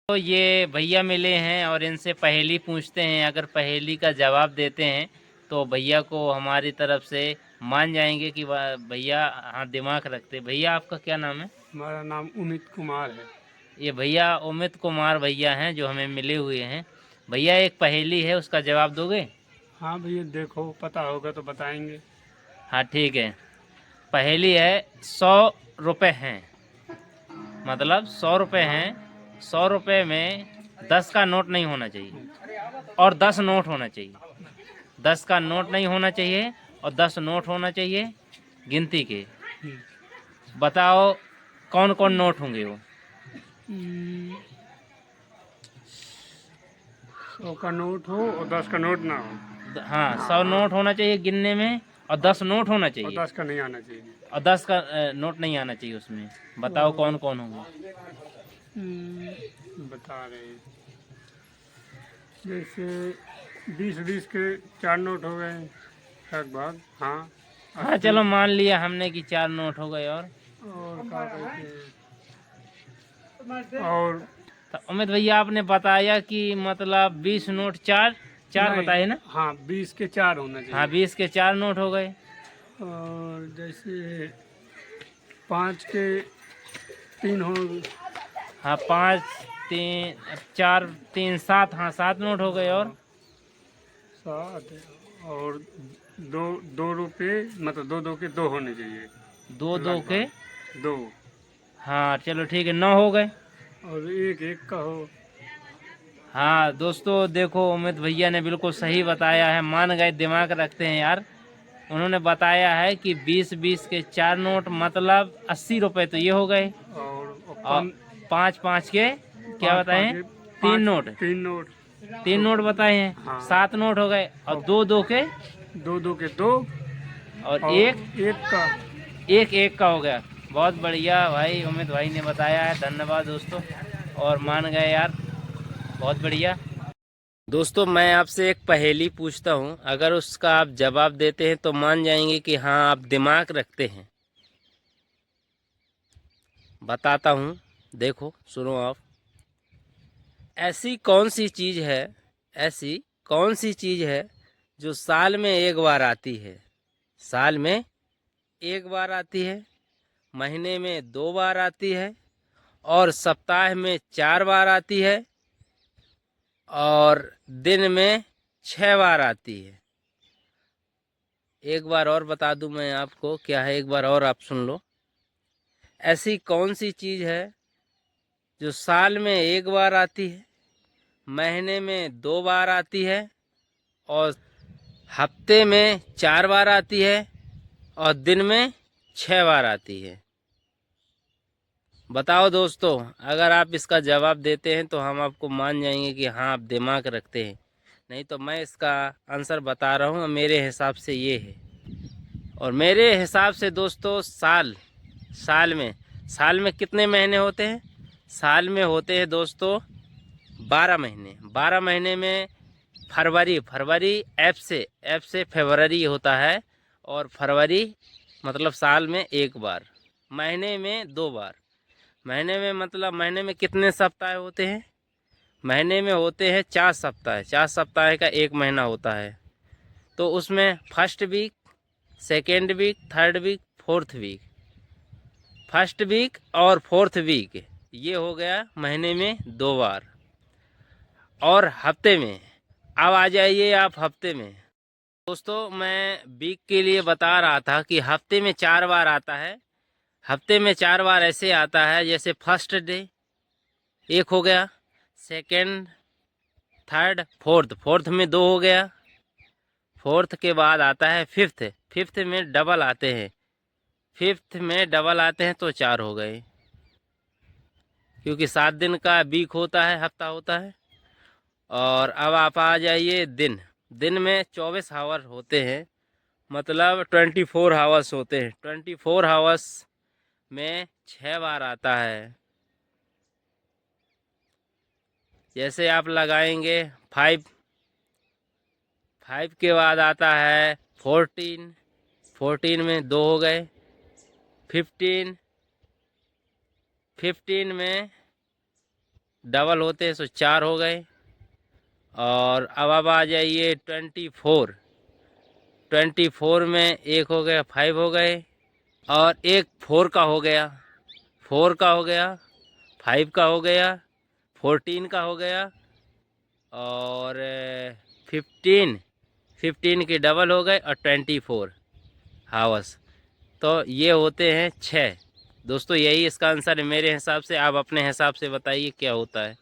तो ये भैया मिले हैं और इनसे पहेली पूछते हैं। अगर पहेली का जवाब देते हैं तो भैया को हमारी तरफ से मान जाएंगे कि भैया हाँ दिमाग रखते। भैया आपका क्या नाम है? हमारा नाम उमित कुमार है। ये भैया अमित कुमार भैया हैं जो हमें मिले हुए हैं। भैया एक पहेली है, उसका जवाब दोगे? हाँ भैया, देखो पता होगा तो बताएंगे। हाँ ठीक है। पहेली है, 100 रुपये हैं, मतलब 100 रुपये हैं। 100 रुपये में 10 का नोट नहीं होना चाहिए और 10 नोट होना चाहिए। 10 का नोट नहीं होना चाहिए और 10 नोट होना चाहिए गिनती के। हम्म, बताओ कौन कौन नोट होंगे वो? हम्म, 100 का नोट हो और 10 का नोट ना हो। हाँ, 100 नोट होना चाहिए गिनने में और 10 नोट होना और चाहिए 10 का नहीं आना चाहिए। और 10 का नोट नहीं आना चाहिए उसमें। बताओ कौन कौन होंगे? बता रहे हैं। जैसे 20-20 के 4 नोट हो गए लगभग। हाँ, हाँ 80। चलो मान लिया हमने कि 4 नोट हो गए। और क्या कहते हैं, और तो अमित भैया आपने बताया कि मतलब 20 नोट, चार चार नहीं, बताए ना? हाँ 20 के 4 होना हाँ, चाहिए। 20 के 4 नोट हो गए। और जैसे 5 के 3 हो। हाँ, 5 3 4 3 7, हाँ 7 नोट हो गए। और 7। और दो 2 रुपये, मतलब 2-2 के 2 होने चाहिए दो दो के, लगभग 2। हाँ चलो ठीक है, 9 हो गए। और 1-1 का हो। हाँ दोस्तों देखो, अमित भैया ने बिल्कुल सही बताया है, मान गए, दिमाग रखते हैं यार। उन्होंने बताया है कि 20-20 के 4 नोट मतलब 80 रुपये, तो ये हो गए। और और 5-5 के क्या 5-5 बताए? के 3 5 नोट, 3 नोट। 3 तो नोट बताए हैं। हाँ, 7 नोट हो गए। और और 2-2 के 2-2 के 2। और और एक 1 का। 1-1 का हो गया। बहुत बढ़िया भाई, अमित भाई ने बताया है, धन्यवाद दोस्तों। और मान गए यार, बहुत बढ़िया। दोस्तों मैं आपसे एक पहेली पूछता हूँ, अगर उसका आप जवाब देते हैं तो मान जाएंगे कि हाँ आप दिमाग रखते हैं। बताता हूँ, देखो सुनो आप। ऐसी कौन सी चीज़ है, ऐसी कौन सी चीज़ है जो साल में एक बार आती है? साल में एक बार आती है, महीने में 2 बार आती है और सप्ताह में 4 बार आती है और दिन में 6 बार आती है। एक बार और बता दूं मैं आपको क्या है, एक बार और आप सुन लो। ऐसी कौन सी चीज़ है जो साल में एक बार आती है, महीने में 2 बार आती है और हफ्ते में 4 बार आती है और दिन में 6 बार आती है? बताओ दोस्तों, अगर आप इसका जवाब देते हैं तो हम आपको मान जाएंगे कि हाँ आप दिमाग रखते हैं। नहीं तो मैं इसका आंसर बता रहा हूँ, मेरे हिसाब से ये है। और मेरे हिसाब से दोस्तों, साल में कितने महीने होते हैं? साल में होते हैं दोस्तों 12 महीने। 12 महीने में फरवरी, ऐप से फरवरी होता है। और फरवरी मतलब साल में एक बार, महीने में 2 बार। महीने में मतलब महीने में कितने सप्ताह होते हैं? महीने में होते हैं 4 सप्ताह। 4 सप्ताह का एक महीना होता है। तो उसमें first week, second week, third week, fourth week. First week और फोर्थ वीक ये हो गया महीने में 2 बार। और हफ्ते में, अब आ जाइए आप हफ्ते में। दोस्तों मैं वीक के लिए बता रहा था कि हफ्ते में 4 बार आता है। हफ्ते में 4 बार ऐसे आता है, जैसे फर्स्ट डे एक हो गया, सेकेंड, थर्ड, फोर्थ में 2 हो गया। फोर्थ के बाद आता है फिफ्थ, फिफ्थ में डबल आते हैं। फिफ्थ में डबल आते हैं तो 4 हो गए, क्योंकि 7 दिन का वीक होता है, हफ्ता होता है। और अब आप आ जाइए दिन। दिन में 24 आवर होते हैं, मतलब 24 आवर्स होते हैं। 24 आवर्स में 6 बार आता है। जैसे आप लगाएंगे 5, 5 के बाद आता है 14, 14 में 2 हो गए। 15, 15 में डबल होते हैं सो 4 हो गए। और अब आ जाइए 24 में एक हो गया 5 हो गए, और एक 4 का हो गया, 4 का हो गया, 5 का हो गया, 14 का हो गया, और 15 के डबल हो गए, और 24 हावर्स। तो ये होते हैं 6। दोस्तों यही इसका आंसर है मेरे हिसाब से। आप अपने हिसाब से बताइए क्या होता है।